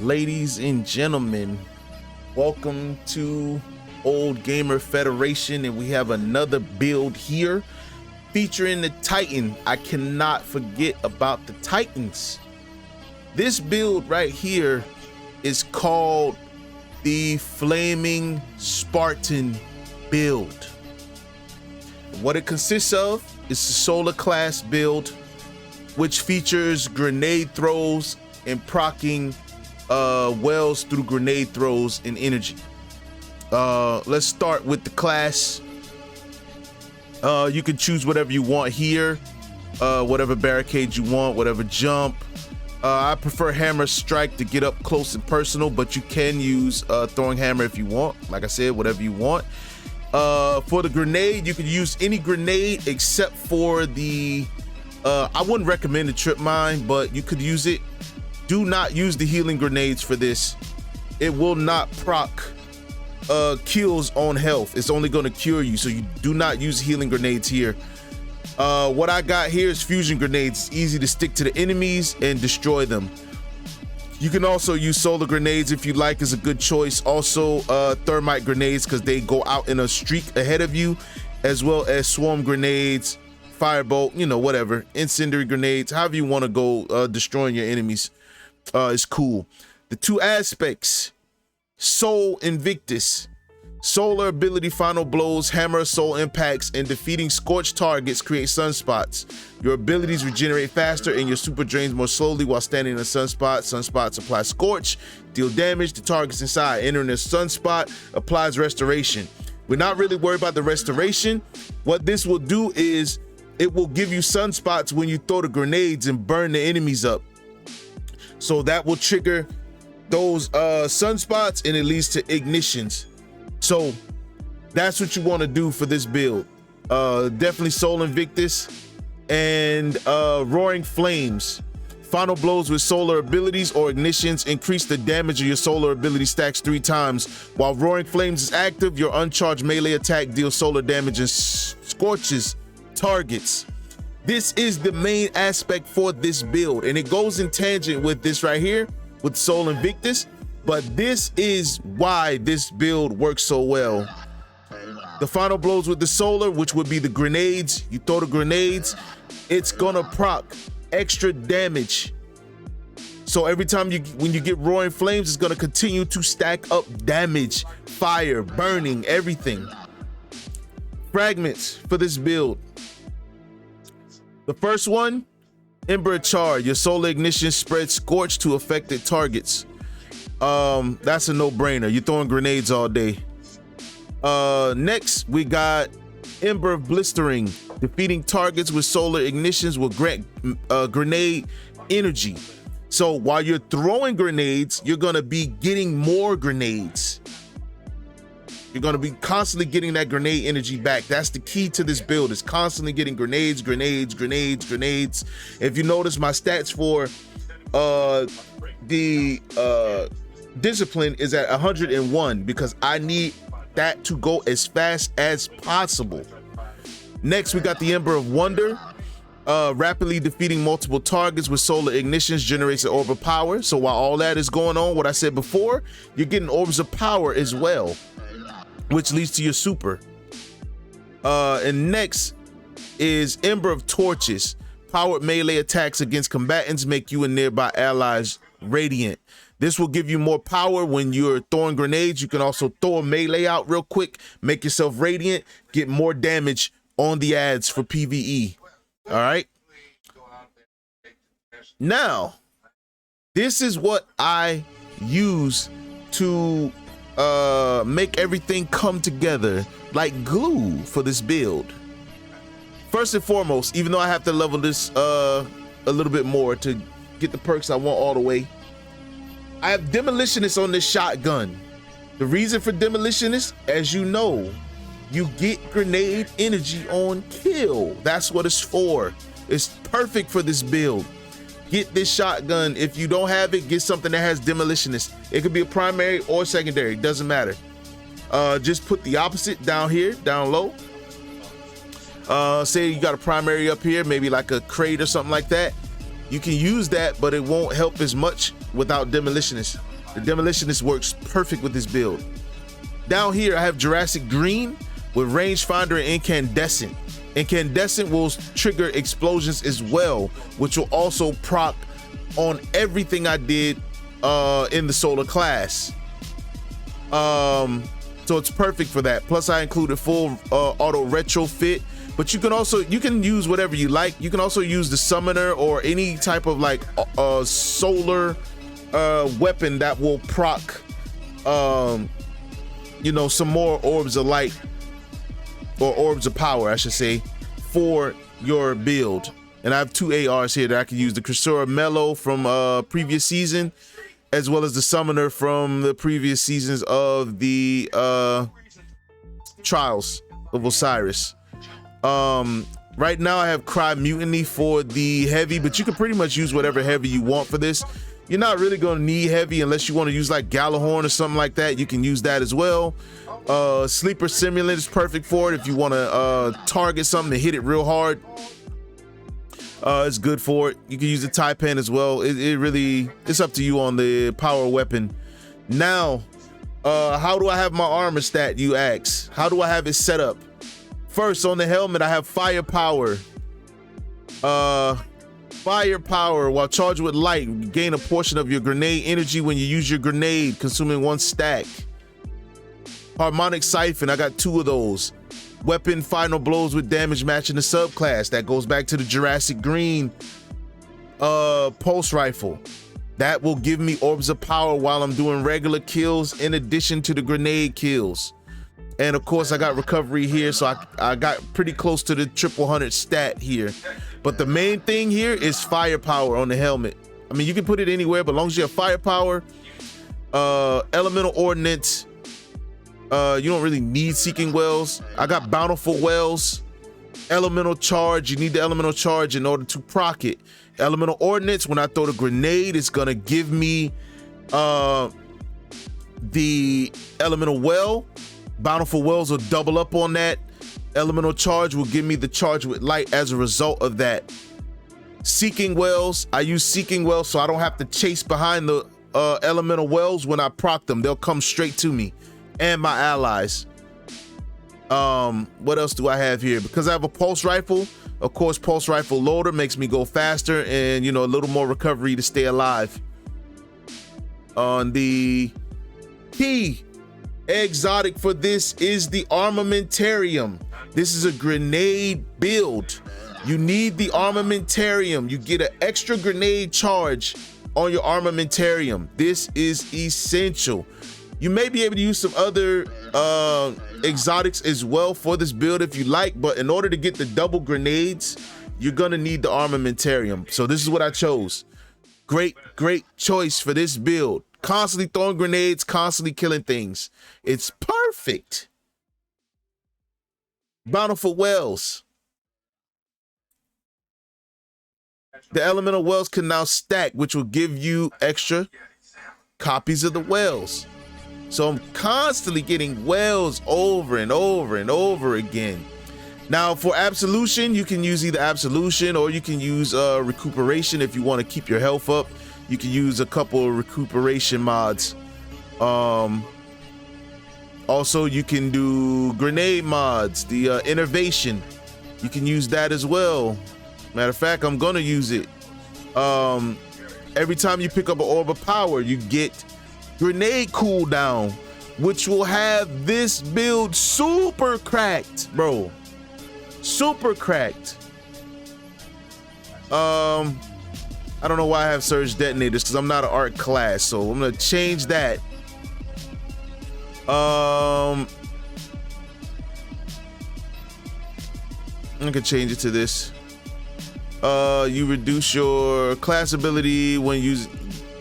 Ladies and gentlemen, welcome to Old Gamer Federation, and we have another build here featuring the Titan. I cannot forget about the Titans. This build right here is called the Flaming Spartan build. What it consists of is a solar class build, which features grenade throws and proccing wells through grenade throws and energy. Let's start with the class. You can choose whatever you want here, whatever barricade you want, whatever jump. I prefer hammer strike to get up close and personal, but you can use throwing hammer if you want. Like I said, whatever you want. For the grenade, you can use any grenade except for the I wouldn't recommend the trip mine, but you could use it. Do not use the healing grenades for this. It will not proc kills on health. It's only going to cure you, so you do not use healing grenades here. What I got here is fusion grenades. It's easy to stick to the enemies and destroy them. You can also use solar grenades if you like, is a good choice. Also thermite grenades, because they go out in a streak ahead of you, as well as swarm grenades, firebolt, you know, whatever, incendiary grenades, however you want to go destroying your enemies. Is cool. The two aspects: Soul Invictus, solar ability, final blows, hammer soul impacts, and defeating scorched targets create sunspots. Your abilities regenerate faster and your super drains more slowly while standing in a sunspot. Sunspots apply scorch, deal damage to targets inside. Entering a sunspot applies restoration. We're not really worried about the restoration. What this will do is it will give you sunspots when you throw the grenades and burn the enemies up. So that will trigger those sunspots, and it leads to ignitions. So that's what you want to do for this build. Definitely Soul Invictus and Roaring Flames. Final blows with solar abilities or ignitions increase the damage of your solar ability stacks 3 times. While Roaring Flames is active, your uncharged melee attack deals solar damage and scorches targets. This is the main aspect for this build, and it goes in tangent with this right here with Soul Invictus, but this is why this build works so well. The final blows with the solar, which would be the grenades. You throw the grenades, it's gonna proc extra damage. So every time when you get Roaring Flames, it's gonna continue to stack up damage, fire, burning, everything. Fragments for this build. The first one, Ember CHAR. Your solar ignition spreads scorch to affected targets. That's a no-brainer. You're throwing grenades all day. Next, we got Ember Blistering. Defeating targets with solar ignitions will grant grenade energy. So while you're throwing grenades, you're gonna be getting more grenades. You're gonna be constantly getting that grenade energy back. That's the key to this build, is constantly getting grenades, grenades, grenades, grenades. If you notice, my stats for the discipline is at 101 because I need that to go as fast as possible. Next, we got the Ember of Wonder. Rapidly defeating multiple targets with solar ignitions generates an orb of power. So while all that is going on, what I said before, you're getting orbs of power as well, which leads to your super. And next is Ember of Torches. Powered melee attacks against combatants make you and nearby allies radiant. This will give you more power when you're throwing grenades. You can also throw a melee out real quick, make yourself radiant, get more damage on the ads for PvE. All right. Now, this is what I use to make everything come together like glue for this build. First and foremost, even though I have to level this a little bit more to get the perks I want all the way, I have Demolitionist on this shotgun. The reason for Demolitionist, as you know, you get grenade energy on kill. That's what it's for. It's perfect for this build. Get this shotgun. If you don't have it, get something that has Demolitionist. It could be a primary or secondary, doesn't matter. Just put the opposite down here, down low. Say you got a primary up here, maybe like a crate or something like that. You can use that, but it won't help as much without Demolitionist. The Demolitionist works perfect with this build. Down here, I have Jurassic Green with Rangefinder and Incandescent. Incandescent will trigger explosions as well, which will also proc on everything I did in the solar class. So it's perfect for that. Plus I included full auto retrofit, but you can use whatever you like. You can also use the summoner or any type of like solar weapon that will proc you know, some more orbs of light, or orbs of power I should say, for your build. And I have 2 ARs here that I can use, the Crisura Mellow from previous season, as well as the Summoner from the previous seasons of the Trials of Osiris. Right now I have Cry Mutiny for the heavy, but you can pretty much use whatever heavy you want for this. You're not really gonna need heavy unless you want to use like Galahorn or something like that. You can use that as well. Sleeper Simulant is perfect for it if you want to target something and hit it real hard. It's good for it. You can use the Taipan as well. It's up to you on the power weapon. Now, how do I have my armor stat, you ask? How do I have it set up? First, on the helmet, I have Firepower. Firepower, while charged with light, you gain a portion of your grenade energy when you use your grenade, consuming 1 stack. Harmonic Siphon, I got 2 of those. Weapon final blows with damage matching the subclass. That goes back to the Jurassic Green pulse rifle. That will give me orbs of power while I'm doing regular kills in addition to the grenade kills. And of course I got recovery here, so I got pretty close to the 100 stat here. But the main thing here is Firepower on the helmet. I mean, you can put it anywhere, but as long as you have Firepower, Elemental Ordinance, you don't really need Seeking Wells. I got Bountiful Wells, Elemental Charge. You need the Elemental Charge in order to proc it. Elemental Ordinance, when I throw the grenade, it's gonna give me the Elemental Well. Bountiful Wells will double up on that. Elemental Charge will give me the charge with light as a result of that. Seeking Wells, I use Seeking Wells so I don't have to chase behind the Elemental Wells when I proc them. They'll come straight to me and my allies. What else do I have here? Because I have a Pulse Rifle, of course, Pulse Rifle Loader makes me go faster and, you know, a little more recovery to stay alive. On the key exotic for this is the Armamentarium. This is a grenade build. You need the Armamentarium. You get an extra grenade charge on your Armamentarium. This is essential. You may be able to use some other exotics as well for this build if you like, but in order to get the double grenades, you're gonna need the Armamentarium. So this is what I chose. Great choice for this build. Constantly throwing grenades, constantly killing things. It's perfect. Bountiful Wells. The Elemental Wells can now stack, which will give you extra copies of the wells. So I'm constantly getting wells over and over and over again. Now for Absolution, you can use either Absolution or you can use Recuperation if you want to keep your health up. You can use a couple of recuperation mods. Also, you can do grenade mods, the Innervation. You can use that as well. Matter of fact, I'm gonna use it. Every time you pick up an orb of power, you get grenade cooldown, which will have this build super cracked, bro. Super cracked. I don't know why I have Surge Detonators, because I'm not an art class, so I'm gonna change that. I can change it to this. You reduce your class ability when using.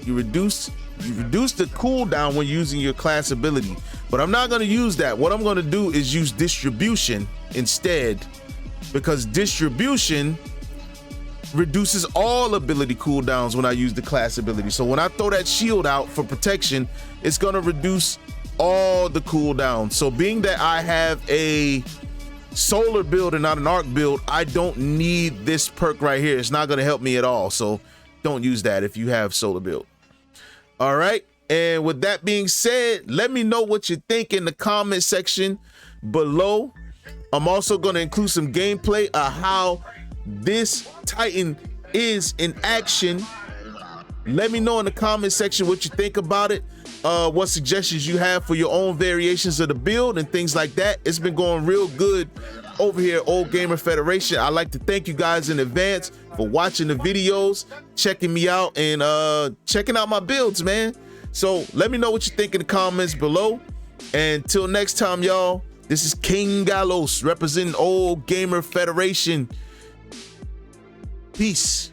You reduce the cooldown when using your class ability, but I'm not gonna use that. What I'm gonna do is use Distribution instead, because Distribution reduces all ability cooldowns when I use the class ability. So when I throw that shield out for protection, it's gonna reduce all the cooldowns. So being that I have a solar build and not an arc build, I don't need this perk right here. It's not gonna help me at all. So don't use that if you have solar build. All right, And with that being said, let me know what you think in the comment section below. I'm also going to include some gameplay of how this Titan is in action. Let me know in the comment section what you think about it, what suggestions you have for your own variations of the build and things like that. It's been going real good over here at Old Gamer Federation. I'd like to thank you guys in advance for watching the videos, checking me out, and checking out my builds, man. So let me know what you think in the comments below. And until next time, y'all, this is King Gallos representing Old Gamer Federation. Peace.